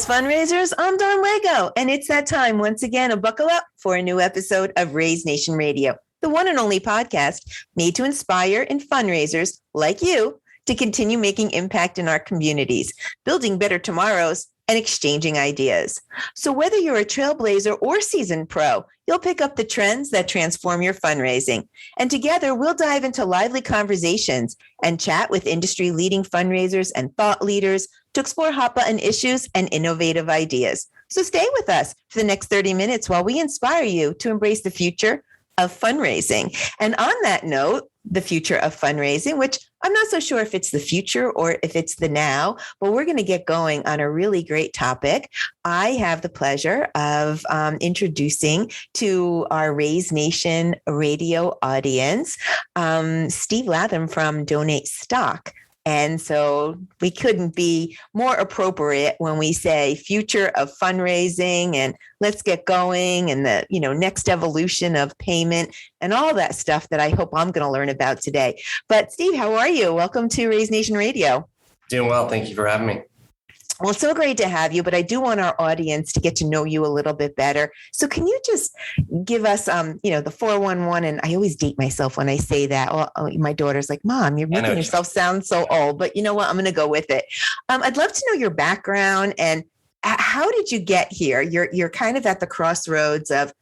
Greetings, fundraisers. I'm Don Wego, and it's that time once again to buckle up for a new episode of Raise Nation Radio, the one and only podcast made to inspire and fundraisers like you to continue making impact in our communities, building better tomorrows, and exchanging ideas. So whether you're a trailblazer or seasoned pro, you'll pick up the trends that transform your fundraising. And together, we'll dive into lively conversations and chat with industry-leading fundraisers and thought leaders to explore hot-button issues and innovative ideas. So stay with us for the next 30 minutes while we inspire you to embrace the future of fundraising. And on that note, the future of fundraising, which I'm not so sure if it's the future or if it's the now, but we're going to get going on a really great topic. I have the pleasure of introducing to our Raise Nation radio audience, Steve Latham from Donate Stock. And so we couldn't be more appropriate when we say future of fundraising and let's get going and the next evolution of payment and all that stuff that I hope I'm going to learn about today. But Steve, how are you? Welcome to Raise Nation Radio. Doing well. Thank you for having me. Well, it's so great to have you, but I do want our audience to get to know you a little bit better. So can you just give us, the 411? And I always date myself when I say that. Well, my daughter's like, Mom, you're making yourself sound so old, but you know what? I'm going to go with it. I'd love to know your background and how did you get here? You're kind of at the crossroads of,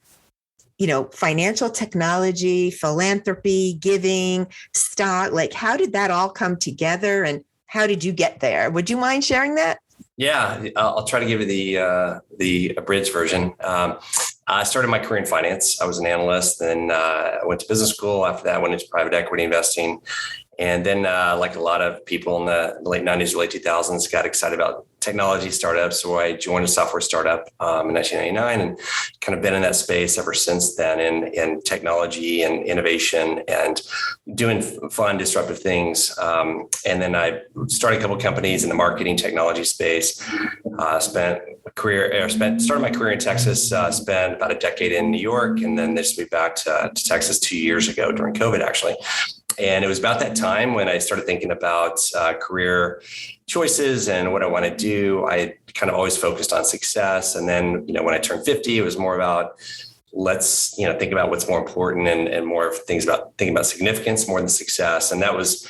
financial technology, philanthropy, giving, stock. Like, how did that all come together and how did you get there? Would you mind sharing that? Yeah, I'll try to give you the abridged version. I started my career in finance. I was an analyst, then I went to business school. After that, I went into private equity investing. And then, like a lot of people in the late 90s, early 2000s, got excited about technology startups. So I joined a software startup in 1999 and kind of been in that space ever since then in technology and innovation and doing fun, disruptive things. And then I started a couple of companies in the marketing technology space, started my career in Texas, spent about a decade in New York, and then just moved back to Texas 2 years ago during COVID, actually. And it was about that time when I started thinking about career choices and what I want to do. I kind of always focused on success. And then, when I turned 50, it was more about let's, think about what's more important and more of things about thinking about significance more than success. And that was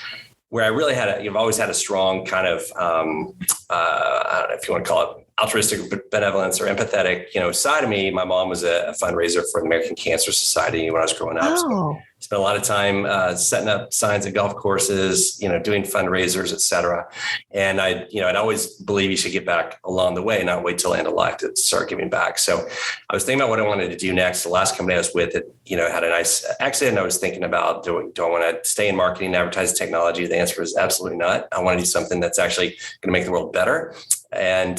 where I really you've always had a strong kind of, I don't know if you want to call it altruistic benevolence or empathetic, side of me. My mom was a fundraiser for the American Cancer Society when I was growing up. Oh. So spent a lot of time setting up signs at golf courses, doing fundraisers, et cetera. And I'd always believe you should give back along the way, not wait till the end of life to start giving back. So I was thinking about what I wanted to do next. The last company I was with, had a nice exit, and I was thinking about, do I want to stay in marketing, advertising, technology? The answer was absolutely not. I want to do something that's actually going to make the world better. And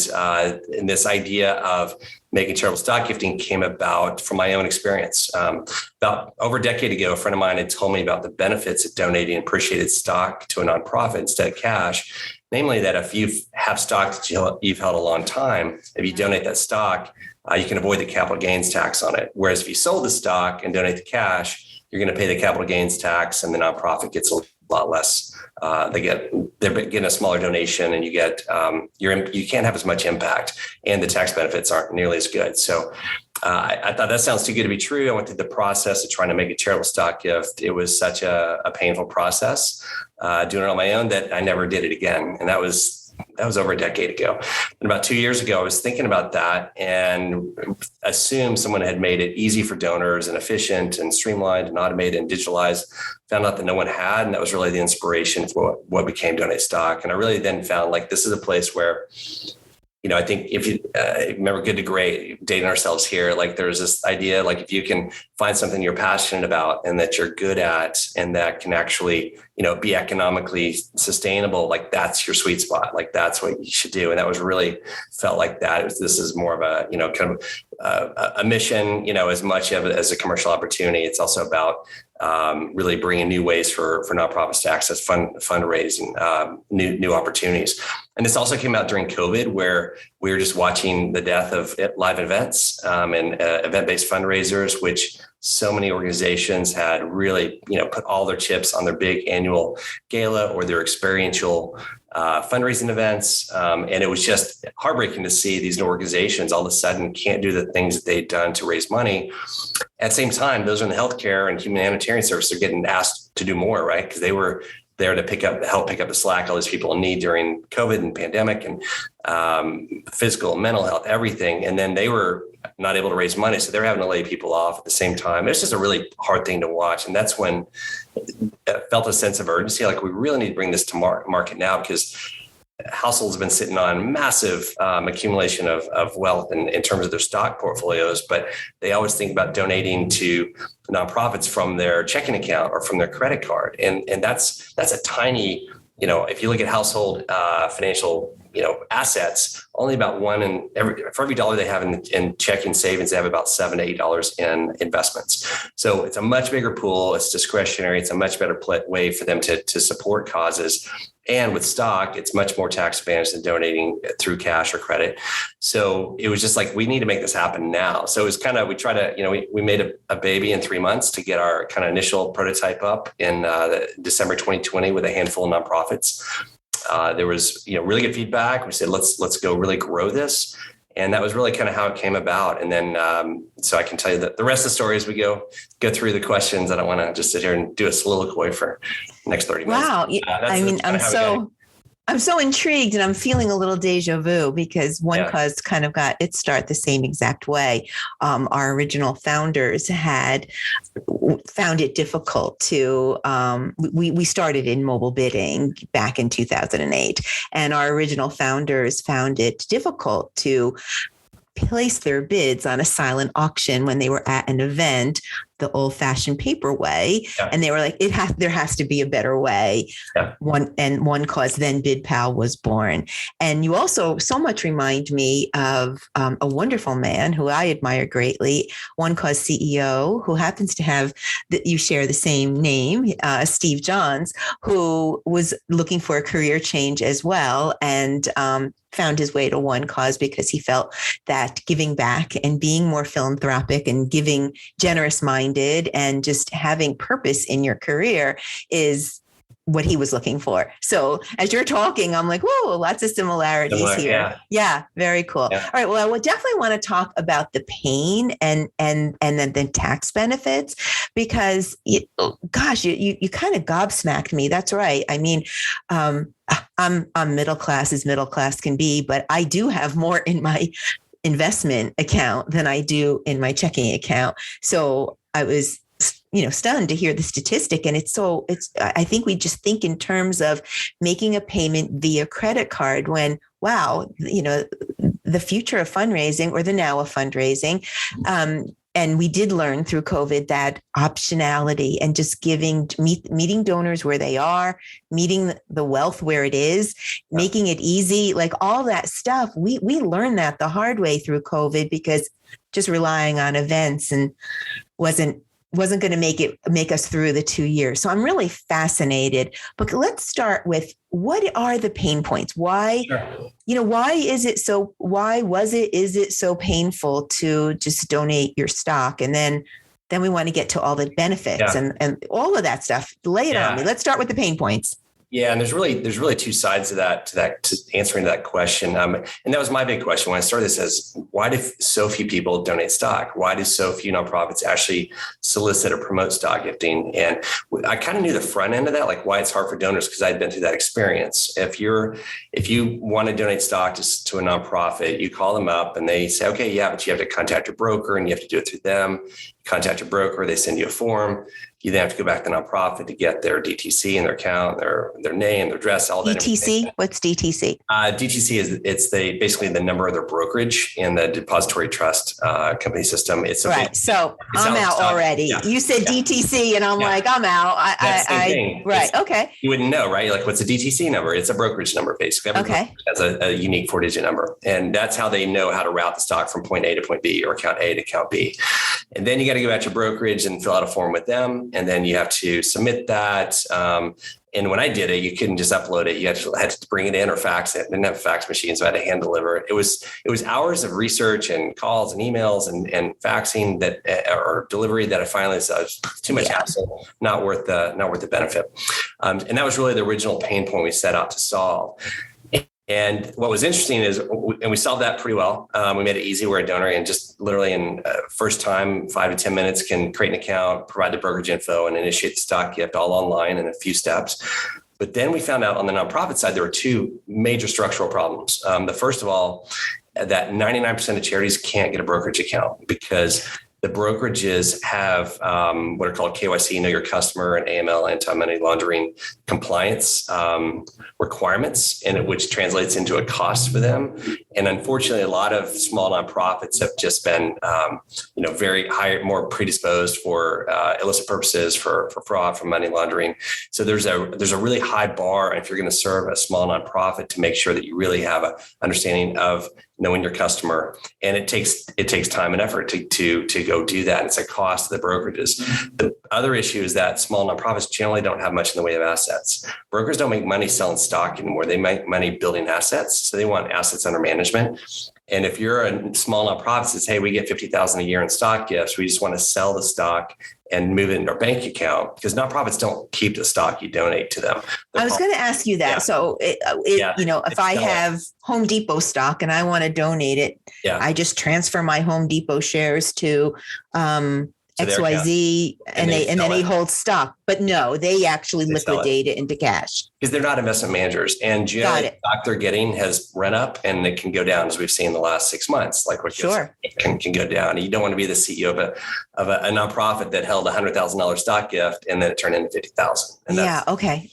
this idea of making charitable stock gifting came about from my own experience. About over a decade ago, a friend of mine had told me about the benefits of donating appreciated stock to a nonprofit instead of cash. Namely, that if you have stock that you've held a long time, if you donate that stock, you can avoid the capital gains tax on it. Whereas if you sold the stock and donate the cash, you're going to pay the capital gains tax, and the nonprofit gets a lot less. They're getting a smaller donation, and you get you can't have as much impact, and the tax benefits aren't nearly as good. So I thought that sounds too good to be true. I went through the process of trying to make a charitable stock gift. It was such a painful process doing it on my own that I never did it again, and that was over a decade ago. And about 2 years ago, I was thinking about that and assumed someone had made it easy for donors and efficient and streamlined and automated and digitalized. Found out that no one had. And that was really the inspiration for what became Donate Stock. And I really then found like this is a place where, I think if you remember Good to Great, dating ourselves here, like there's this idea, like if you can find something you're passionate about and that you're good at and that can actually, be economically sustainable, like that's your sweet spot. Like that's what you should do. And that was really felt like that. This is more of a, kind of a mission, as much of it as a commercial opportunity. It's also about really bringing new ways for nonprofits to access fundraising, new opportunities. And this also came out during COVID, where we were just watching the death of live events and event-based fundraisers, which so many organizations had really, put all their chips on their big annual gala or their experiential fundraising events. And it was just heartbreaking to see these organizations all of a sudden can't do the things that they'd done to raise money. At the same time, those in the healthcare and humanitarian services are getting asked to do more, right? Because they were there to help pick up the slack all these people in need during COVID and pandemic and physical, mental health, everything. And then they were not able to raise money. So they're having to lay people off at the same time. It's just a really hard thing to watch. And that's when I felt a sense of urgency. Like, we really need to bring this to market now, because households have been sitting on massive accumulation of wealth in terms of their stock portfolios, but they always think about donating to nonprofits from their checking account or from their credit card. And that's a tiny, if you look at household financial assets, only about for every dollar they have in checking savings, they have about $7 to $8 in investments. So it's a much bigger pool. It's discretionary. It's a much better way for them to support causes. And with stock, it's much more tax advantage than donating through cash or credit. So it was just like, we need to make this happen now. So it was kind of, we try to, we made a baby in 3 months to get our kind of initial prototype up in December 2020 with a handful of nonprofits. There was, really good feedback. We said, let's go really grow this. And that was really kind of how it came about. And then, so I can tell you that the rest of the story as we go through the questions. I don't want to just sit here and do a soliloquy for the next 30 minutes. Wow. I'm so intrigued, and I'm feeling a little deja vu, because One Cause kind of got its start the same exact way. Our original founders had found it difficult to, we started in mobile bidding back in 2008, and our original founders found it difficult to place their bids on a silent auction when they were at an event the old-fashioned paper way. Yeah. And they were like, there has to be a better way. Yeah. One Cause, then BidPal was born. And you also so much remind me of a wonderful man who I admire greatly, One Cause CEO, who happens to have, you share the same name, Steve Johns, who was looking for a career change as well. And found his way to One Cause because he felt that giving back and being more philanthropic and giving, generous minded, and just having purpose in your career is what he was looking for. So as you're talking, I'm like, whoa, lots of similarities here. Yeah, very cool. Yeah. All right. Well, I would definitely want to talk about the pain and then the tax benefits, because you kind of gobsmacked me. That's right. I mean, I'm middle class as middle class can be, but I do have more in my investment account than I do in my checking account. So I was, stunned to hear the statistic. And I think we just think in terms of making a payment via credit card when, wow, the future of fundraising, or the now of fundraising. And we did learn through COVID that optionality and just meeting donors where they are, meeting the wealth where it is, making it easy, like all that stuff. We learned that the hard way through COVID, because just relying on events and wasn't going to make us through the 2 years. So I'm really fascinated. But let's start with, what are the pain points? Why, is it so painful to just donate your stock? And then we want to get to all the benefits and all of that stuff. Lay it on me. Let's start with the pain points. Yeah, and there's really two sides to answering that question. And that was my big question when I started this: is why do so few people donate stock? Why do so few nonprofits actually solicit or promote stock gifting? And I kind of knew the front end of that, like why it's hard for donors, because I'd been through that experience. If you want to donate stock to a nonprofit, you call them up and they say, okay, yeah, but you have to contact your broker and you have to do it through them. Contact your broker, they send you a form. You then have to go back to the nonprofit to get their DTC and their account, their name, their address, all that. DTC? What's DTC? DTC is basically the number of their brokerage in the depository trust company system. It's right. So I'm out already. Yeah. You said DTC, and I'm like, I'm out. Right. Okay. You wouldn't know, right? You're like, what's a DTC number? It's a brokerage number, basically. Every brokerage has a unique 4-digit number, and that's how they know how to route the stock from point A to point B, or account A to account B. And then you got got to go out to brokerage and fill out a form with them. And then you have to submit that. And when I did it, you couldn't just upload it. You actually had to bring it in or fax it. Didn't have a fax machine, so I had to hand deliver it. It was hours of research and calls and emails and faxing that or delivery that I finally said was too much hassle, not worth the benefit. And that was really the original pain point we set out to solve. And what was interesting is, and we solved that pretty well. We made it easy where a donor and just literally in first time, 5 to 10 minutes can create an account, provide the brokerage info and initiate the stock gift all online in a few steps. But then we found out on the nonprofit side, there were two major structural problems. The first of all, that 99% of charities can't get a brokerage account because the brokerages have what are called KYC, know your customer, and AML, anti-money laundering compliance requirements, and which translates into a cost for them. And unfortunately, a lot of small nonprofits have just been, very high, more predisposed for illicit purposes, for fraud, for money laundering. So there's a really high bar if you're going to serve a small nonprofit to make sure that you really have an understanding of knowing your customer. And it takes time and effort to go do that. And it's a cost to the brokerages. The other issue is that small nonprofits generally don't have much in the way of assets. Brokers don't make money selling stock anymore. They make money building assets. So they want assets under management. And if you're a small nonprofit that says, hey, we get $50,000 a year in stock gifts, we just want to sell the stock and move it into our bank account, because nonprofits don't keep the stock, you donate to them. I was going to ask you that. Yeah. So, if I have Home Depot stock and I want to donate it, I just transfer my Home Depot shares to XYZ and then they hold stock. But no, they actually liquidate it into cash. Because they're not investment managers. And generally, the stock they're getting has run up and it can go down, as we've seen in the last 6 months. Like what can go down. You don't want to be the CEO of a nonprofit that held $100,000 stock gift and then it turned into $50,000. Okay.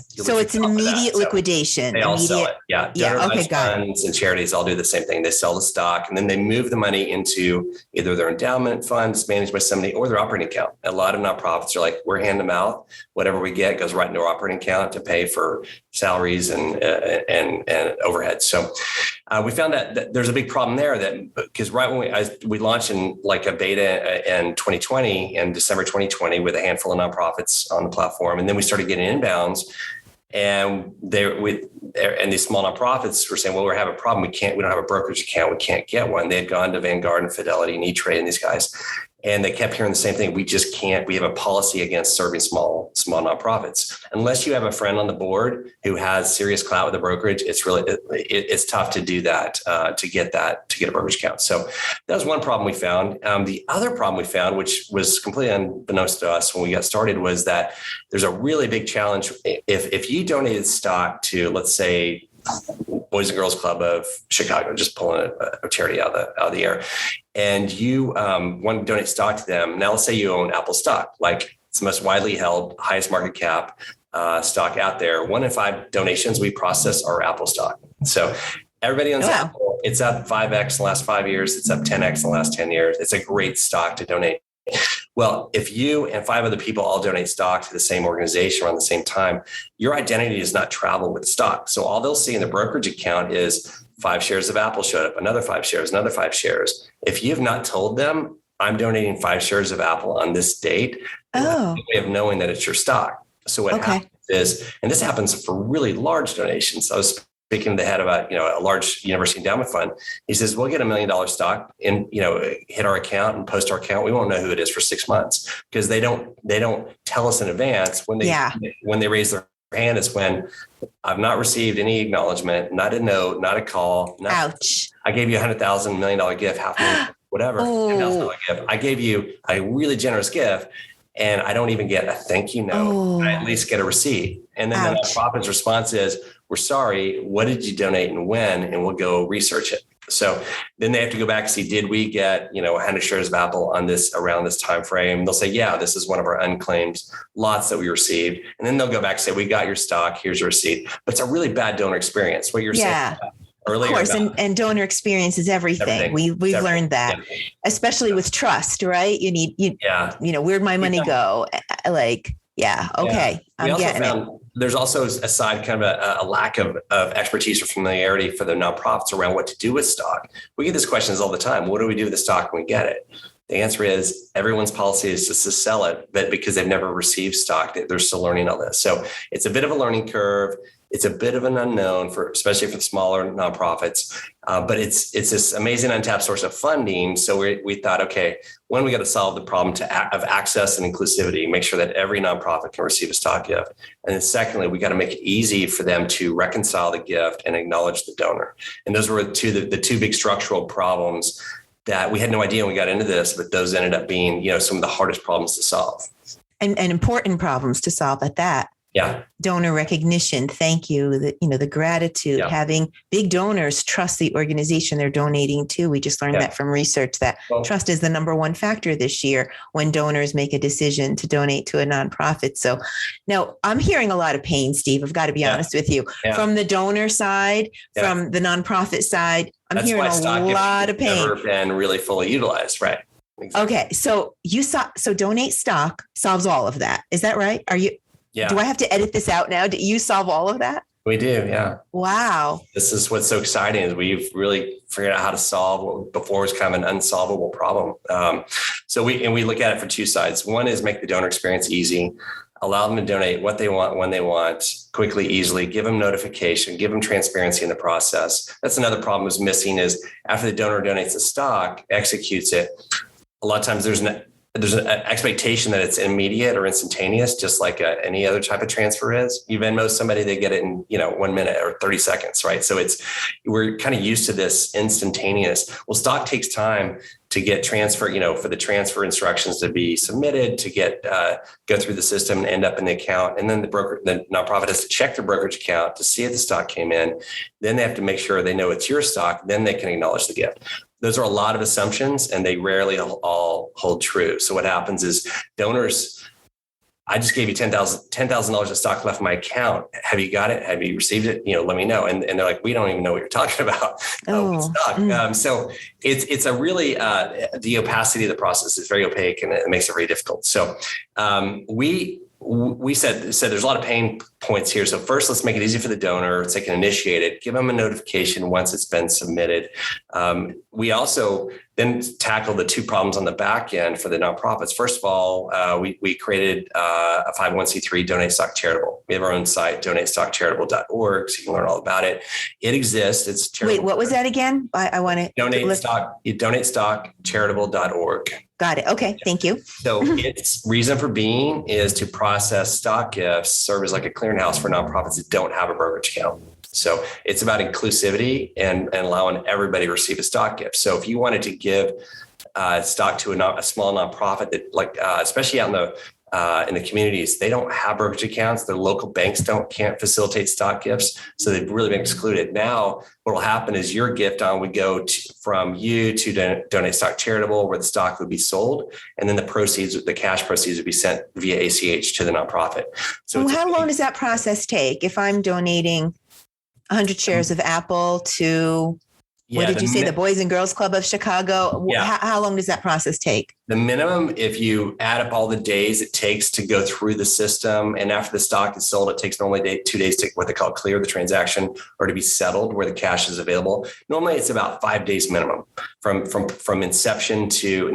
So it's an immediate liquidation. They all sell it. Yeah. Okay. Got funds and charities all do the same thing. They sell the stock and then they move the money into either their endowment funds managed by somebody or their operating account. A lot of nonprofits are like, we're hand to mouth. Whatever we get goes right into our operating account to pay for salaries and overhead. So we found that there's a big problem there, that because right when we launched in like a beta in 2020, in December 2020, with a handful of nonprofits on the platform, and then we started getting inbounds. And these small nonprofits were saying, well, we have a problem. We don't have a brokerage account. We can't get one. They had gone to Vanguard and Fidelity and E-Trade and these guys. And they kept hearing the same thing. We just can't. We have a policy against serving small nonprofits. Unless you have a friend on the board who has serious clout with the brokerage, it's tough to do that, to get a brokerage account. So that was one problem we found. The other problem we found, which was completely unbeknownst to us when we got started, was that there's a really big challenge. If you donated stock to, let's say, Boys and Girls Club of Chicago, just pulling a charity out of the air, and you want to donate stock to them. Now, let's say you own Apple stock, like it's the most widely held, highest market cap stock out there. 1 in 5 donations we process are Apple stock. So everybody owns Apple. It's up 5x in the last 5 years. It's up 10x in the last 10 years. It's a great stock to donate. Well, if you and 5 other people all donate stock to the same organization around the same time, your identity does not travel with stock. So all they'll see in the brokerage account is 5 shares of Apple showed up, another 5 shares, another 5 shares. If you have not told them, I'm donating 5 shares of Apple on this date, they have no way of knowing that it's your stock. So what happens is, and this happens for really large donations. I was speaking to the head of a large university endowment fund. He says, we'll get $1 million stock and, hit our account and post our account. We won't know who it is for 6 months because they don't tell us in advance. When they raise their hand is when I've not received any acknowledgement, not a note, not a call. Ouch. I gave you $100,000, $1 million gift, $500,000, whatever, $10,000 gift. I gave you a really generous gift. And I don't even get a thank you note. I at least get a receipt. And then the nonprofit's response is, we're sorry, what did you donate and when? And we'll go research it. So then they have to go back and see, did we get 100 shares of Apple on this around this time frame? They'll say, yeah, this is one of our unclaimed lots that we received. And then they'll go back and say, we got your stock, here's your receipt. But it's a really bad donor experience. What you're saying. Earlier, of course, and donor experience is everything. We've learned that, especially with trust, right? You need, where'd my money go? I'm getting it. There's also a side, kind of a lack of expertise or familiarity for the nonprofits around what to do with stock. We get these questions all the time. What do we do with the stock when we get it? The answer is everyone's policy is just to sell it, but because they've never received stock, they're still learning all this. So it's a bit of a learning curve. It's a bit of an unknown especially for the smaller nonprofits, but it's this amazing untapped source of funding. So we thought, okay, when we got to solve the problem of access and inclusivity, make sure that every nonprofit can receive a stock gift. And then secondly, we got to make it easy for them to reconcile the gift and acknowledge the donor. And those were the two big structural problems that we had no idea when we got into this, but those ended up being, some of the hardest problems to solve. And important problems to solve at that. Yeah. Donor recognition. Thank you. The gratitude, having big donors trust the organization they're donating to. We just learned that from research that trust is the number one factor this year when donors make a decision to donate to a nonprofit. So now I'm hearing a lot of pain, Steve. I've got to be honest with you. From the donor side, from the nonprofit side, I'm hearing a lot of pain. Never been really fully utilized, right? Exactly. Okay. So donate stock solves all of that. Is that right? Do I have to edit this out now? Do you solve all of that? We do. Yeah. Wow. This is what's so exciting is we've really figured out how to solve what before was kind of an unsolvable problem. So we look at it for two sides. One is make the donor experience easy, allow them to donate what they want, when they want, quickly, easily, give them notification, give them transparency in the process. That's another problem is missing is after the donor donates the stock, executes it, a lot of times there's an expectation that it's immediate or instantaneous, just like any other type of transfer is. You Venmo somebody, they get it in 1 minute or 30 seconds, right? So we're kind of used to this instantaneous. Well, stock takes time to get transfer, for the transfer instructions to be submitted, to get go through the system and end up in the account, and then the nonprofit has to check their brokerage account to see if the stock came in. Then they have to make sure they know it's your stock. Then they can acknowledge the gift. Those are a lot of assumptions and they rarely all hold true. So what happens is donors, I just gave you $10,000 of stock left in my account. Have you got it? Have you received it? Let me know. And they're like, we don't even know what you're talking about. Stock. So it's a really, the opacity of the process is very opaque and it makes it very difficult. So we said there's a lot of pain points here. So first, let's make it easy for the donor so they can initiate it, give them a notification once it's been submitted. We also then tackle the two problems on the back end for the nonprofits. First of all, we created a 501c3 Donate Stock Charitable. We have our own site, donatestockcharitable.org, so you can learn all about it. It exists. It's charitable. Wait, what was that again? I want to donatestockcharitable.org. Got it. Okay. Thank you. So its reason for being is to process stock gifts, serve as like a clearinghouse for nonprofits that don't have a brokerage account. So it's about inclusivity and allowing everybody to receive a stock gift. So if you wanted to give stock to a small nonprofit that especially out in the communities, they don't have brokerage accounts. Their local banks can't facilitate stock gifts. So they've really been excluded. Now, what will happen is your gift would go from you to Donate Stock Charitable, where the stock would be sold. And then the cash proceeds would be sent via ACH to the nonprofit. So how long does that process take? If I'm donating 100 shares of Apple to... what did you say? The Boys and Girls Club of Chicago. Yeah. How long does that process take? The minimum, if you add up all the days it takes to go through the system, and after the stock is sold, it takes normally 2 days to what they call clear the transaction or to be settled where the cash is available. Normally, it's about 5 days minimum from inception to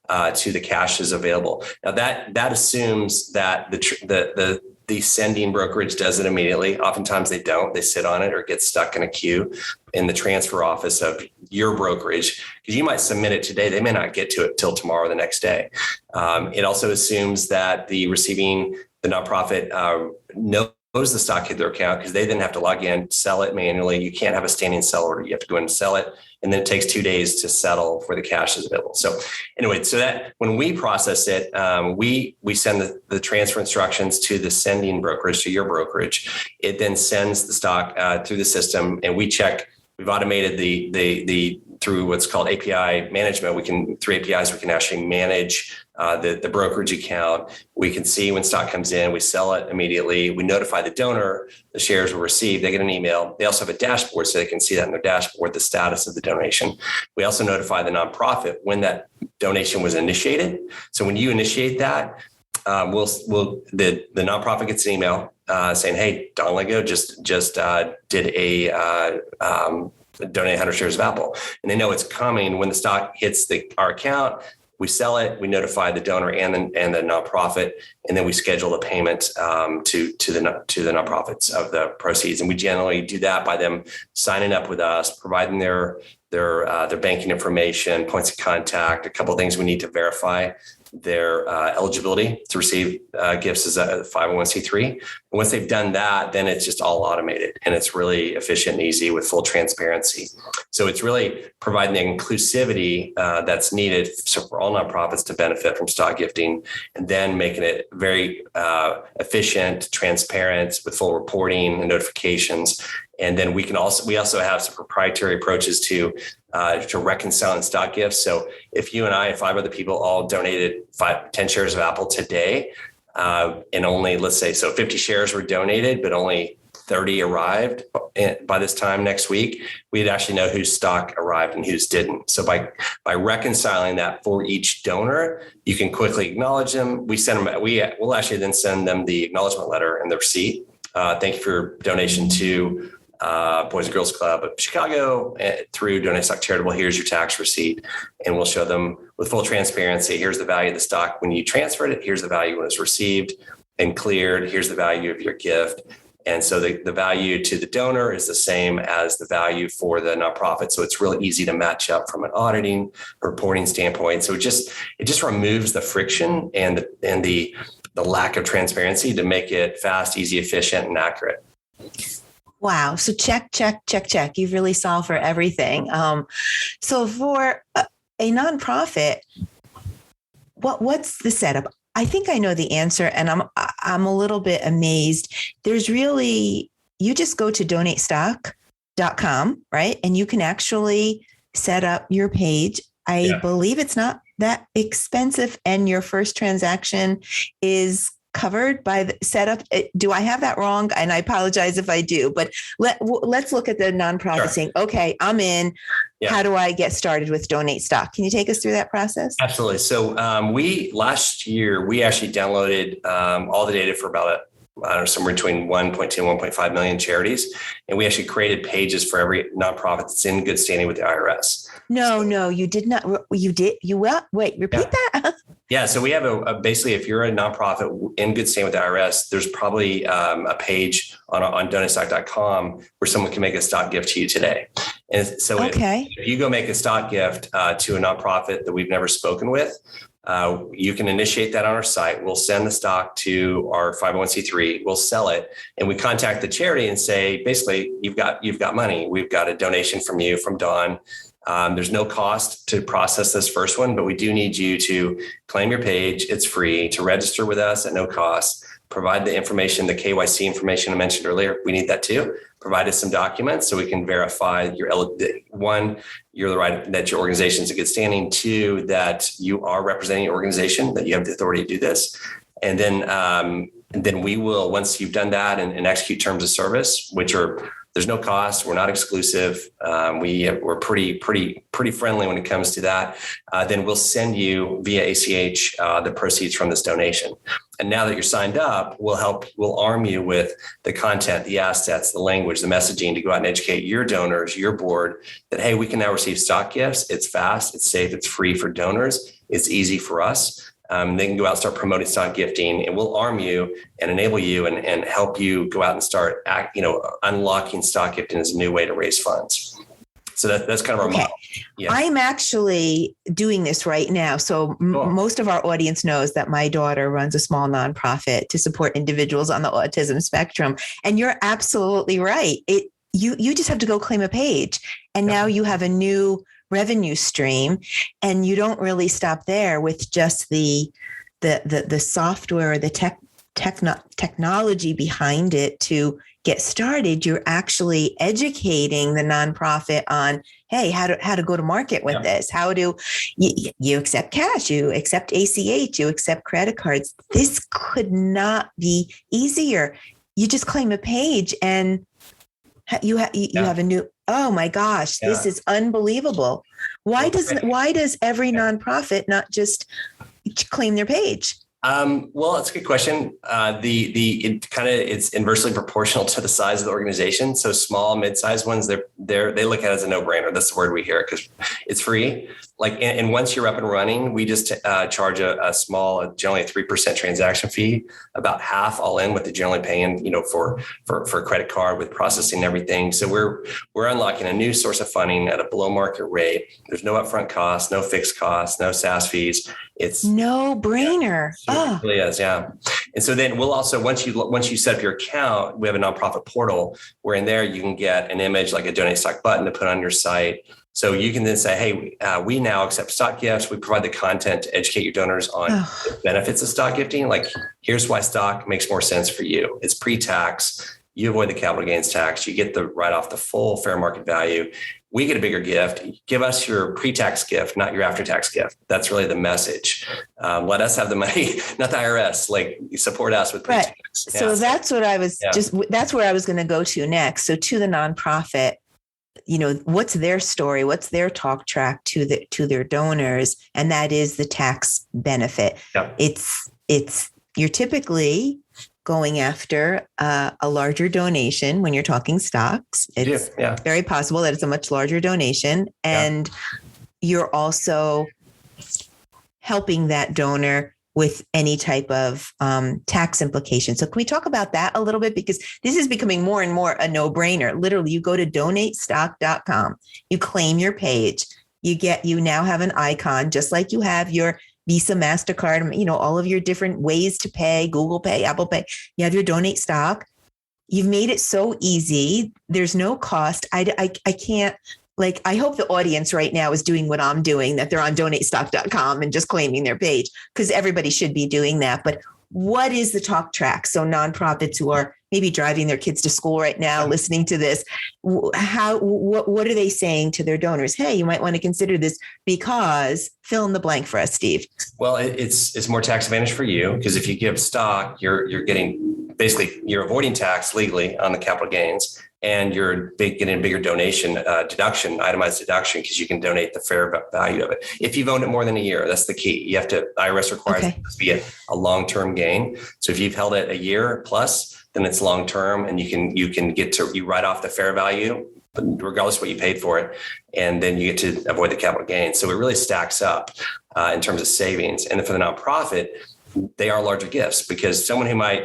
the cash is available. Now that assumes that the sending brokerage does it immediately. Oftentimes they don't. They sit on it or get stuck in a queue in the transfer office of your brokerage, because you might submit it today. They may not get to it till tomorrow or the next day. It also assumes that the nonprofit knows the stock hit their account, because they then have to log in, sell it manually. You can't have a standing sell order. You have to go in and sell it. And then it takes 2 days to settle where the cash is available. So anyway, so that when we process it, we send the transfer instructions to the sending brokerage, to your brokerage. It then sends the stock through the system, and we check. We've automated the through what's called API management. Through APIs, we can actually manage the brokerage account. We can see when stock comes in, we sell it immediately. We notify the donor, the shares were received, they get an email. They also have a dashboard, so they can see that in their dashboard, the status of the donation. We also notify the nonprofit when that donation was initiated. So when you initiate that, the nonprofit gets an email saying, "Hey, Don Lego just did a donate 100 shares of Apple, and they know it's coming. When the stock hits our account, we sell it, we notify the donor and the nonprofit, and then we schedule the payment to the nonprofits of the proceeds. And we generally do that by them signing up with us, providing their banking information, points of contact, a couple of things we need to verify their eligibility to receive gifts as a 501c3. And once they've done that, then it's just all automated, and it's really efficient and easy with full transparency. So it's really providing the inclusivity that's needed for all nonprofits to benefit from stock gifting, and then making it very efficient, transparent with full reporting and notifications. And then we also have some proprietary approaches to reconciling stock gifts. So if you and I and 5 other people all donated 10 shares of Apple today, and only, let's say, so 50 shares were donated, but only 30 arrived by this time next week, we'd actually know whose stock arrived and whose didn't. So by reconciling that for each donor, you can quickly acknowledge them. We'll actually then send them the acknowledgement letter and the receipt. Thank you for your donation to Boys and Girls Club of Chicago through Donate Stock Charitable. Here's your tax receipt. And we'll show them with full transparency. Here's the value of the stock when you transferred it. Here's the value when it's received and cleared. Here's the value of your gift. And so the value to the donor is the same as the value for the nonprofit. So it's really easy to match up from an auditing, reporting standpoint. So it just removes the friction and the lack of transparency to make it fast, easy, efficient, and accurate. Wow. So check. You've really solved for everything. So for a nonprofit, what's the setup? I think I know the answer, and I'm a little bit amazed. You just go to donatestock.com, right? And you can actually set up your page. I believe it's not that expensive, and your first transaction is covered by the setup. Do I have that wrong? And I apologize if I do, but let's look at the nonprofit Sure. saying, okay, I'm in. Yeah. How do I get started with Donate Stock? Can you take us through that process? Absolutely. So last year, we actually downloaded all the data for about somewhere between 1.2 and 1.5 million charities. And we actually created pages for every nonprofit that's in good standing with the IRS. No, you did not. You did. You will. Wait, repeat that. Yeah. So we have basically, if you're a nonprofit in good standing with the IRS, there's probably a page on donatestock.com where someone can make a stock gift to you today. And so if you go make a stock gift to a nonprofit that we've never spoken with, you can initiate that on our site. We'll send the stock to our 501c3. We'll sell it, and we contact the charity and say, basically, you've got money. We've got a donation from you, from Dawn. There's no cost to process this first one, but we do need you to claim your page. It's free to register with us at no cost. Provide the information, the KYC information I mentioned earlier. We need that too. Provide us some documents so we can verify you're the right, that your organization is in good standing. 2, that you are representing your organization, that you have the authority to do this. And then we will, once you've done that and execute terms of service, which are, there's no cost. We're not exclusive. We're pretty friendly when it comes to that. Then we'll send you via ACH the proceeds from this donation. And now that you're signed up, we'll arm you with the content, the assets, the language, the messaging to go out and educate your donors, your board, that, hey, we can now receive stock gifts. It's fast, it's safe, it's free for donors. It's easy for us. They can go out and start promoting stock gifting, and we'll arm you and enable you and help you go out and start unlocking stock gifting as a new way to raise funds. So that's kind of our model. Yeah. I'm actually doing this right now. So most of our audience knows that my daughter runs a small nonprofit to support individuals on the autism spectrum. And you're absolutely right. You just have to go claim a page, and now you have a new revenue stream, and you don't really stop there with just the software or the technology behind it to get started. You're actually educating the nonprofit on, hey, how to go to market with this. How do you accept cash? You accept ACH, you accept credit cards. This could not be easier. You just claim a page and you have a new, oh my gosh, this is unbelievable. Why does every nonprofit not just claim their page? Well, that's a good question. It's inversely proportional to the size of the organization. So small, mid-sized ones, they look at it as a no-brainer. That's the word we hear because it's free. And once you're up and running, we just charge a small, generally a 3% transaction fee, about half all in what they're generally paying, for a credit card with processing and everything. So we're unlocking a new source of funding at a below market rate. There's no upfront costs, no fixed costs, no SaaS fees. It's no brainer. Yeah, it really is. Yeah. And so then we'll also, once you set up your account, we have a nonprofit portal where in there you can get an image like a donate stock button to put on your site. So you can then say, hey, we now accept stock gifts. We provide the content to educate your donors on the benefits of stock gifting. Like, here's why stock makes more sense for you. It's pre-tax. You avoid the capital gains tax. You get the write off the full fair market value. We get a bigger gift. Give us your pre-tax gift, not your after-tax gift. That's really the message. Let us have the money, not the IRS. Like, you support us with pre-tax. Right. So that's what I was that's where I was going to go to next. So to the nonprofit, what's their story? What's their talk track to their donors? And that is the tax benefit. Yep. It's you're typically going after a larger donation when you're talking stocks. It's very possible that it's a much larger donation. And you're also helping that donor with any type of tax implication. So can we talk about that a little bit? Because this is becoming more and more a no-brainer. Literally, you go to donatestock.com, you claim your page, you now have an icon, just like you have your Visa, MasterCard, all of your different ways to pay, Google Pay, Apple Pay. You have your donate stock. You've made it so easy. There's no cost. I can't, I hope the audience right now is doing what I'm doing, that they're on donatestock.com and just claiming their page, because everybody should be doing that. But what is the talk track? So nonprofits who are maybe driving their kids to school right now, listening to this, what are they saying to their donors? Hey, you might want to consider this because fill in the blank for us, Steve. Well, it's more tax advantage for you, because if you give stock, you're getting, basically you're avoiding tax legally on the capital gains, and you're getting a bigger donation deduction, itemized deduction, because you can donate the fair value of it. If you've owned it more than a year, that's the key. You have to, IRS requires it to be a long-term gain. So if you've held it a year plus, then it's long-term, and you can get to, you write off the fair value, regardless of what you paid for it. And then you get to avoid the capital gain. So it really stacks up in terms of savings. And then for the nonprofit, they are larger gifts, because someone who might,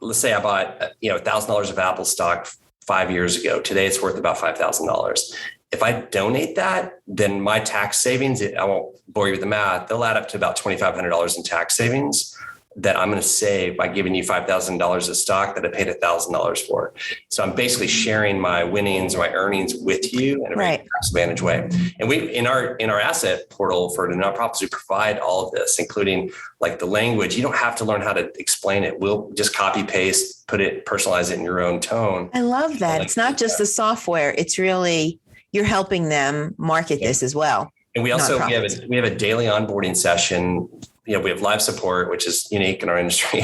let's say I bought, $1,000 of Apple stock 5 years ago. Today it's worth about $5,000. If I donate that, then my tax savings, I won't bore you with the math, they'll add up to about $2,500 in tax savings that I'm going to save by giving you $5,000 of stock that I paid $1,000 for. So I'm basically sharing my winnings or my earnings with you in a very tax advantage way. And we, in our asset portal for the nonprofits, we provide all of this, including like the language. You don't have to learn how to explain it. We'll just copy, paste, put it, personalize it in your own tone. I love that. It's not just the software. It's really, you're helping them market this as well. And we also, we have a daily onboarding session. We have live support, which is unique in our industry.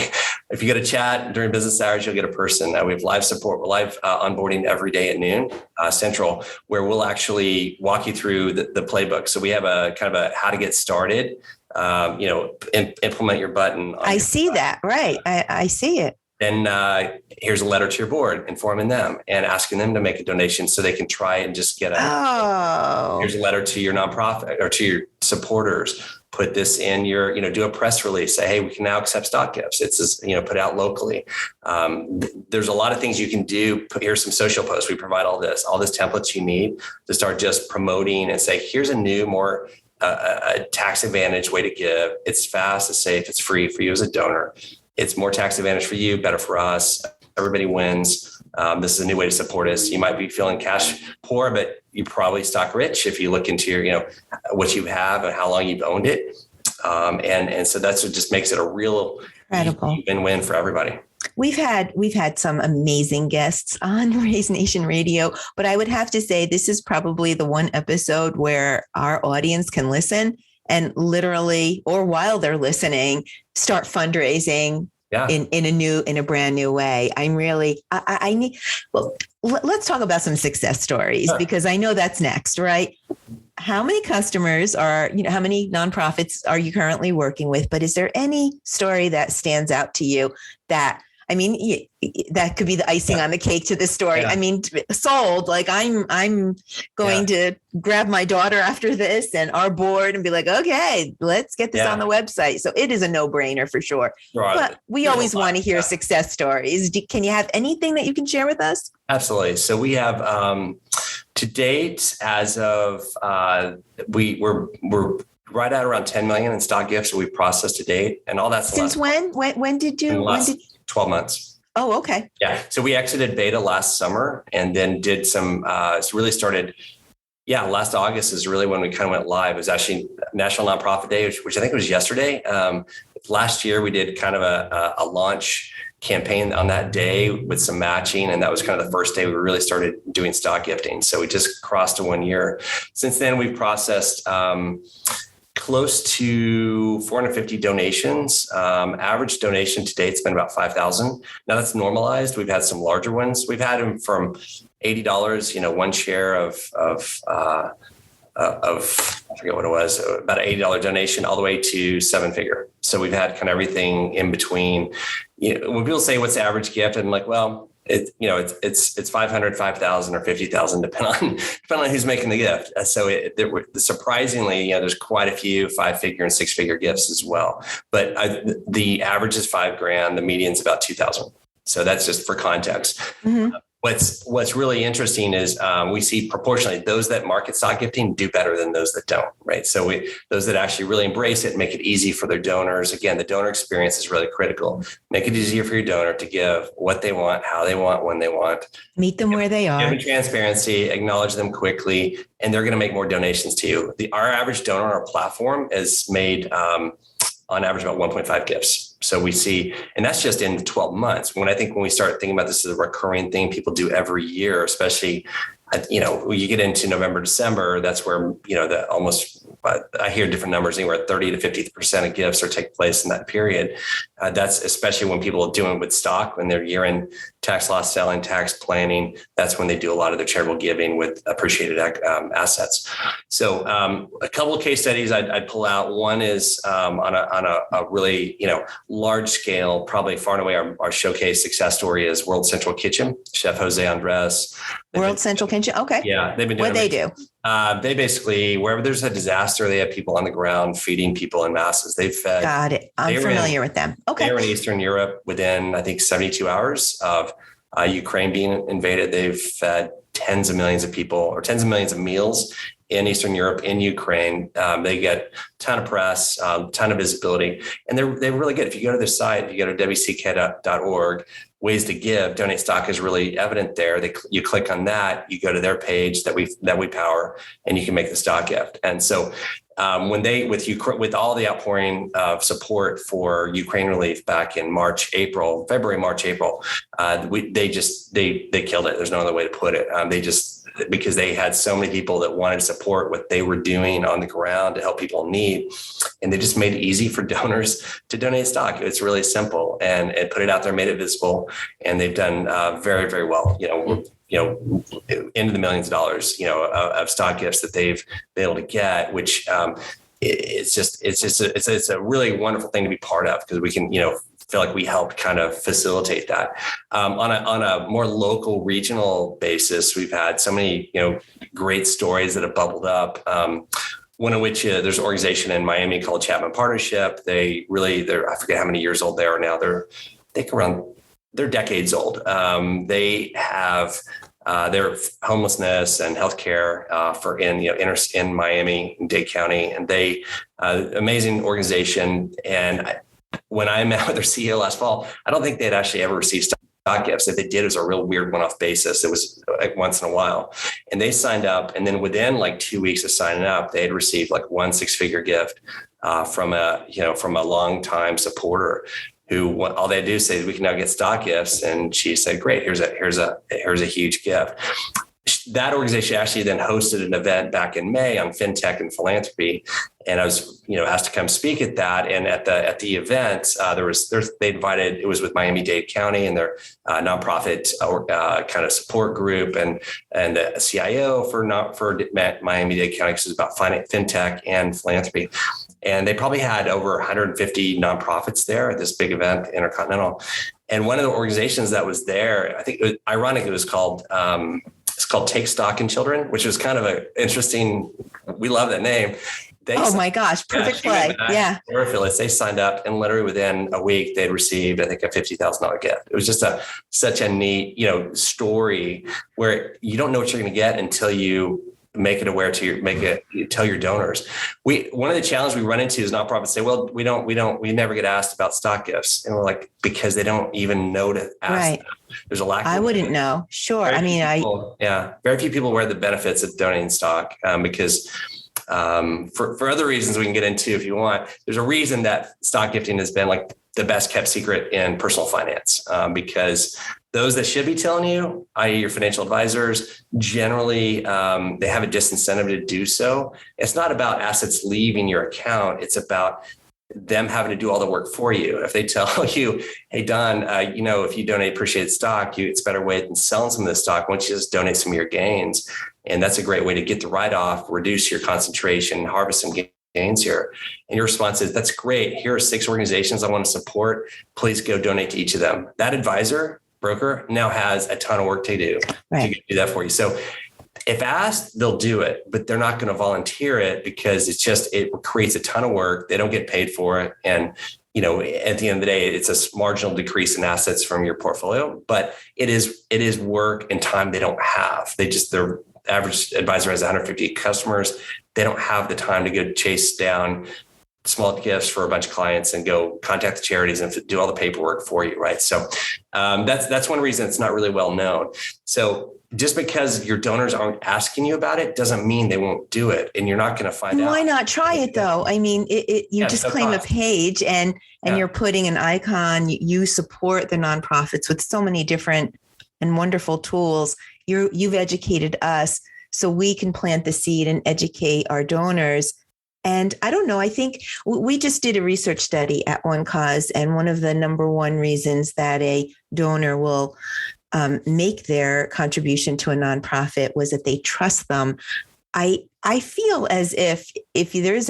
If you get a chat during business hours, you'll get a person. We have live support. We're live onboarding every day at noon Central, where we'll actually walk you through the playbook. So we have a kind of a how to get started, implement your button. I see that. Right. I see it. Then here's a letter to your board informing them and asking them to make a donation so they can try and just get here's a letter to your nonprofit or to your supporters. Put this in your, do a press release, say, hey, we can now accept stock gifts. It's just, put out locally. There's a lot of things you can do. Here's some social posts. We provide all this templates you need to start just promoting and say, here's a new, more a tax advantage way to give. It's fast, it's safe, it's free for you as a donor. It's more tax advantage for you, better for us. Everybody wins. This is a new way to support us. You might be feeling cash poor, but you probably stock rich if you look into your, what you have and how long you've owned it. And so that's what just makes it a real win-win for everybody. We've had some amazing guests on Raise Nation Radio, but I would have to say this is probably the one episode where our audience can listen and literally, or while they're listening, start fundraising in a brand new way. I need, let's talk about some success stories because I know that's next, right? how many customers are, how many nonprofits are you currently working with? But is there any story that stands out to you that, that could be the icing on the cake to this story? Yeah. Sold. Like I'm going to grab my daughter after this and our board and be like, okay, let's get this on the website. So it is a no-brainer for sure. Right. But we always want to hear success stories. Can you have anything that you can share with us? Absolutely. So we have, to date, as of we're right at around 10 million in stock gifts we've processed to date, and all that's since when? When did you? 12 months. Oh, okay. Yeah. So we exited beta last summer and then did some. It's really started. Yeah, last August is really when we kind of went live. It was actually National Nonprofit Day, which I think was yesterday. Last year we did kind of a launch campaign on that day with some matching. And that was kind of the first day we really started doing stock gifting. So we just crossed to 1 year. Since then, we've processed close to 450 donations. Average donation to date has been about 5,000. Now that's normalized. We've had some larger ones. We've had them from $80, one share of I forget what it was, about an $80 donation all the way to 7-figure. So we've had kind of everything in between. When people say what's the average gift, I'm like, well, it's 500, 5,000 or 50,000, depending on who's making the gift. So surprisingly, there's quite a few 5-figure and 6-figure gifts as well. But the average is $5,000. The median's about 2,000. So that's just for context. Mm-hmm. What's really interesting is we see proportionally those that market stock gifting do better than those that don't, right? So those that actually really embrace it and make it easy for their donors. Again, the donor experience is really critical. Make it easier for your donor to give what they want, how they want, when they want. Meet them where they are. Give them transparency, acknowledge them quickly, and they're going to make more donations to you. Our average donor on our platform is made on average about 1.5 gifts. So we see, and that's just in 12 months. When we start thinking about this as a recurring thing people do every year, especially, when you get into November, December, that's where, I hear different numbers, anywhere 30 to 50% of gifts are taking place in that period. That's especially when people are doing with stock, when they're year-end tax loss selling, tax planning. That's when they do a lot of their charitable giving with appreciated assets. So a couple of case studies I'd pull out. One is on a really, large scale, probably far and away our showcase success story is World Central Kitchen, Chef Jose Andres. World Central Kitchen. Okay. Yeah. They've been doing what they do. They basically, wherever there's a disaster, they have people on the ground feeding people in masses. They've fed. Got it. I'm familiar with them. Okay. They were in Eastern Europe within, I think, 72 hours of Ukraine being invaded. They've fed tens of millions of people or tens of millions of meals in Eastern Europe, in Ukraine. They get a ton of press, ton of visibility, and they're really good. If you go to their site, if you go to wck.org, ways to give, donate stock is really evident there. You click on that, you go to their page that we power, and you can make the stock gift. And so with all the outpouring of support for Ukraine relief back in February, March, April, they killed it. There's no other way to put it. Because they had so many people that wanted to support what they were doing on the ground to help people in need. And they just made it easy for donors to donate stock. It's really simple and put it out there, made it visible. And they've done very, very well, into the millions of dollars, of stock gifts that they've been able to get, which it's a really wonderful thing to be part of because we can, feel like we helped kind of facilitate that. On a more local, regional basis, we've had so many, great stories that have bubbled up. One of which there's an organization in Miami called Chapman Partnership. I forget how many years old they are now. They're decades old. They have their homelessness and healthcare for in Miami, Dade County, and they amazing organization. And when I met with their CEO last fall, I don't think they'd actually ever received stock gifts. If they did, it was a real weird one-off basis. It was like once in a while. And they signed up. And then within like 2 weeks of signing up, they had received like one 6-figure gift from a long-time supporter who all they do is say, we can now get stock gifts. And she said, great, here's a huge gift. that organization actually then hosted an event back in May on fintech and philanthropy. And I was, asked to come speak at that. And at the event, they invited, it was with Miami-Dade County and their nonprofit kind of support group and the CIO for Miami-Dade County, because it was about fintech and philanthropy. And they probably had over 150 nonprofits there at this big event, Intercontinental. And one of the organizations that was there, I think it was ironic, it was called Take Stock in Children, which was kind of an interesting, we love that name. My gosh, perfect play. Yeah. Their affiliates, they signed up, and literally within a week, they'd received, I think, a $50,000 gift. It was just such a neat, story where you don't know what you're going to get until you make it aware tell your donors. One of the challenges we run into is nonprofits say, well, we never get asked about stock gifts. And we're like, because they don't even know to ask. Right. Them. There's a lack. I wouldn't know. Sure. Very few people wear the benefits of donating stock because for other reasons we can get into if you want. There's a reason that stock gifting has been like the best kept secret in personal finance, because those that should be telling you, i.e. your financial advisors, generally they have a disincentive to do so. It's not about assets leaving your account. It's about them having to do all the work for you. If they tell you, hey, Don, if you donate appreciated stock, it's a better way than selling some of the stock. Why don't you just donate some of your gains? And that's a great way to get the write-off, reduce your concentration, harvest some gains here. And your response is, that's great. Here are 6 organizations I want to support. Please go donate to each of them. That broker now has a ton of work to do to do that for you. So if asked, they'll do it, but they're not going to volunteer it because it creates a ton of work. They don't get paid for it. And, at the end of the day, it's a marginal decrease in assets from your portfolio, but it is work and time they don't have. Their average advisor has 150 customers. They don't have the time to go chase down small gifts for a bunch of clients and go contact the charities and do all the paperwork for you. Right. So that's one reason it's not really well known. So just because your donors aren't asking you about it doesn't mean they won't do it. And you're not going to find out. Why not try it though? I mean, you just claim a page and you're putting an icon. You support the nonprofits with so many different and wonderful tools. You've educated us so we can plant the seed and educate our donors. And I don't know, I think we just did a research study at One Cause, and one of the number one reasons that a donor will make their contribution to a nonprofit was that they trust them. I feel as if there's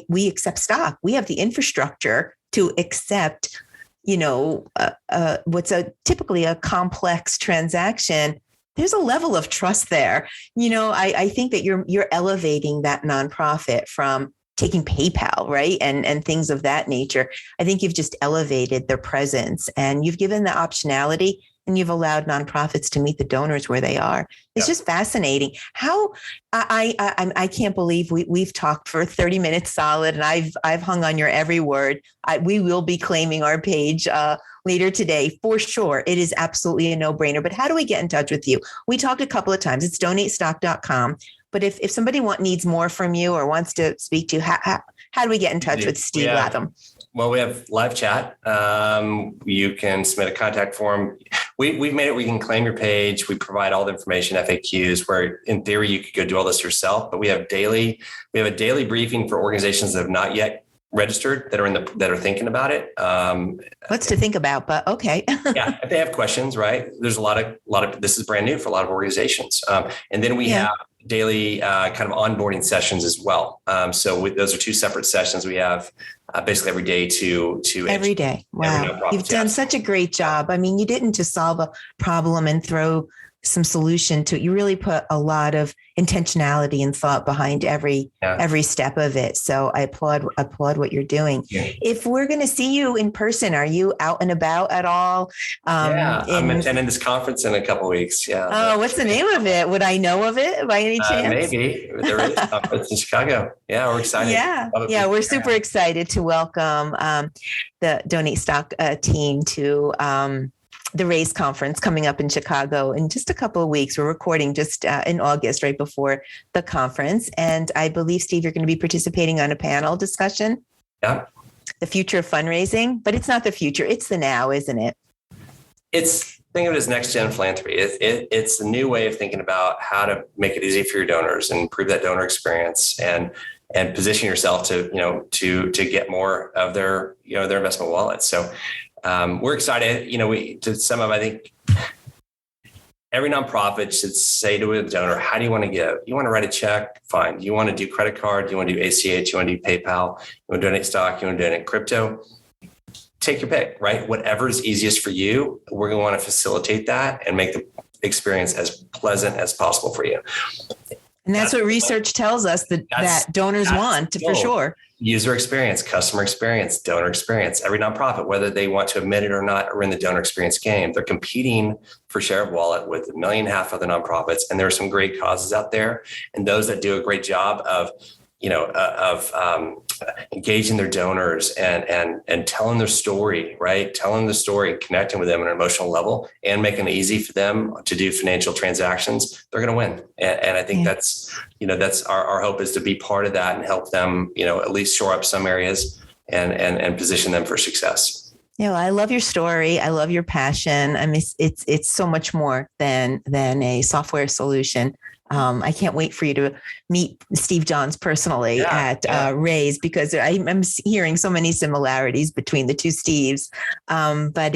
we accept stock, we have the infrastructure to accept, what's typically a complex transaction. There's a level of trust there. I think that you're elevating that nonprofit from taking PayPal, right? And things of that nature. I think you've just elevated their presence and you've given the optionality and you've allowed nonprofits to meet the donors where they are. It's just fascinating. How I can't believe we've talked for 30 minutes solid, and I've hung on your every word. We will be claiming our page later today for sure. It is absolutely a no-brainer. But how do we get in touch with you? We talked a couple of times. It's donatestock.com. But if somebody needs more from you or wants to speak to you, how do we get in touch with Steve Latham? Well, we have live chat. You can submit a contact form. We've made it where you can claim your page. We provide all the information, FAQs, where in theory you could go do all this yourself. But we have a daily briefing for organizations that have not yet registered that are thinking about it. What's to think about? But okay. Yeah, if they have questions, right? There's a lot of this is brand new for a lot of organizations, and then we have daily kind of onboarding sessions as well. So those are 2 separate sessions we have basically every day to every day. Wow. You've done such a great job. I mean, you didn't just solve a problem and throw some solution to it. You really put a lot of intentionality and thought behind every step of it. So I applaud what you're doing. Yeah. If we're going to see you in person, are you out and about at all? I'm attending this conference in a couple of weeks. Yeah. Oh, what's the name of it? Would I know of it by any chance? Maybe there is a conference in Chicago. Yeah, we're excited. Yeah, we're super excited to welcome the Donate Stock team to the RAISE conference coming up in Chicago in just a couple of weeks. We're recording just in August, right before the conference. And I believe, Steve, you're going to be participating on a panel discussion. The future of fundraising, but it's not the future. It's the now, isn't it? It's think of it as next gen philanthropy. It's a new way of thinking about how to make it easy for your donors and improve that donor experience and position yourself to get more of their investment wallet. So we're excited. I think every nonprofit should say to a donor, how do you want to give? You want to write a check? Fine. Do you want to do credit card? Do you want to do ACH? You want to do PayPal? You want to donate stock? You want to donate crypto? Take your pick, right? Whatever is easiest for you, we're going to want to facilitate that and make the experience as pleasant as possible for you. And that's what research tells us that donors want, for sure. User experience, customer experience, donor experience. Every nonprofit, whether they want to admit it or not, are in the donor experience game. They're competing for share of wallet with 1.5 million other nonprofits. And there are some great causes out there. And those that do a great job of engaging their donors and telling their story, right? Telling the story, connecting with them on an emotional level and making it easy for them to do financial transactions, they're going to win. And I think that's our hope, is to be part of that and help them, at least shore up some areas and position them for success. I love your story. I love your passion. I mean, it's so much more than a software solution. I can't wait for you to meet Steve Johns personally at Raise, because I'm hearing so many similarities between the two Steves. But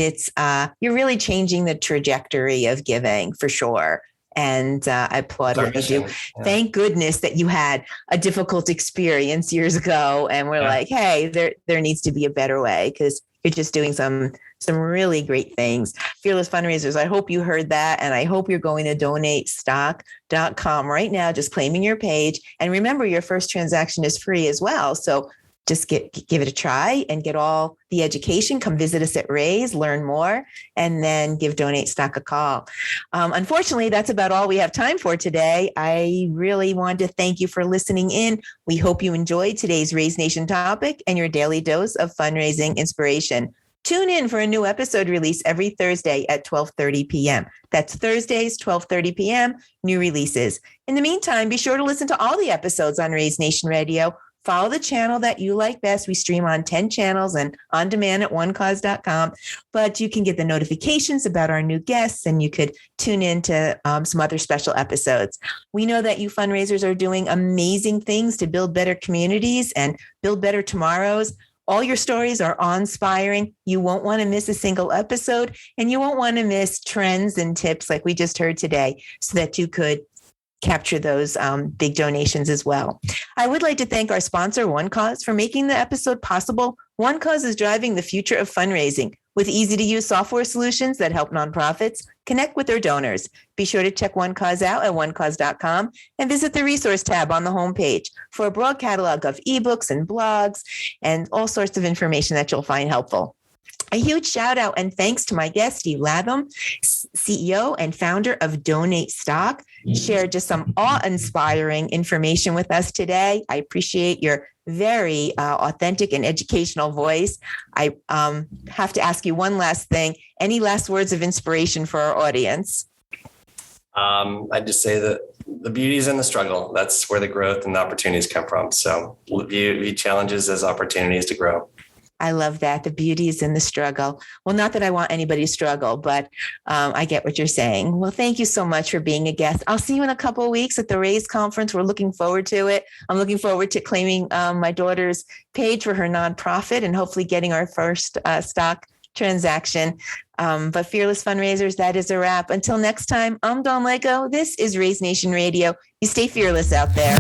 you're really changing the trajectory of giving, for sure. And I applaud what you do. Yeah. Thank goodness that you had a difficult experience years ago, and we're like, hey, there needs to be a better way, because you're just doing some really great things. Fearless Fundraisers, I hope you heard that. And I hope you're going to donatestock.com right now, just claiming your page. And remember, your first transaction is free as well. So just give it a try and get all the education. Come visit us at Raise, learn more, and then give Donate Stock a call. Unfortunately, that's about all we have time for today. I really want to thank you for listening in. We hope you enjoyed today's Raise Nation topic and your daily dose of fundraising inspiration. Tune in for a new episode release every Thursday at 12:30 p.m. That's Thursdays, 12:30 p.m., new releases. In the meantime, be sure to listen to all the episodes on Raise Nation Radio. Follow the channel that you like best. We stream on 10 channels and on demand at onecause.com. But you can get the notifications about our new guests, and you could tune in to some other special episodes. We know that you fundraisers are doing amazing things to build better communities and build better tomorrows. All your stories are awe-inspiring. You won't want to miss a single episode, and you won't want to miss trends and tips like we just heard today, so that you could capture those big donations as well. I would like to thank our sponsor, One Cause, for making the episode possible. One Cause is driving the future of fundraising with easy-to-use software solutions that help nonprofits connect with their donors. Be sure to check One Cause out at onecause.com and visit the resource tab on the homepage for a broad catalog of ebooks and blogs and all sorts of information that you'll find helpful. A huge shout out and thanks to my guest, Steve Latham, CEO and founder of Donate Stock, shared just some awe-inspiring information with us today. I appreciate your very authentic and educational voice. I have to ask you one last thing. Any last words of inspiration for our audience? I just say that the beauty is in the struggle. That's where the growth and the opportunities come from. So view challenges as opportunities to grow. I love that. The beauty is in the struggle. Well, not that I want anybody to struggle, but I get what you're saying. Well, thank you so much for being a guest. I'll see you in a couple of weeks at the Raise conference. We're looking forward to it. I'm looking forward to claiming my daughter's page for her nonprofit and hopefully getting our first stock transaction. But Fearless Fundraisers, that is a wrap. Until next time, I'm Dawn Lego. This is Raise Nation Radio. You stay fearless out there.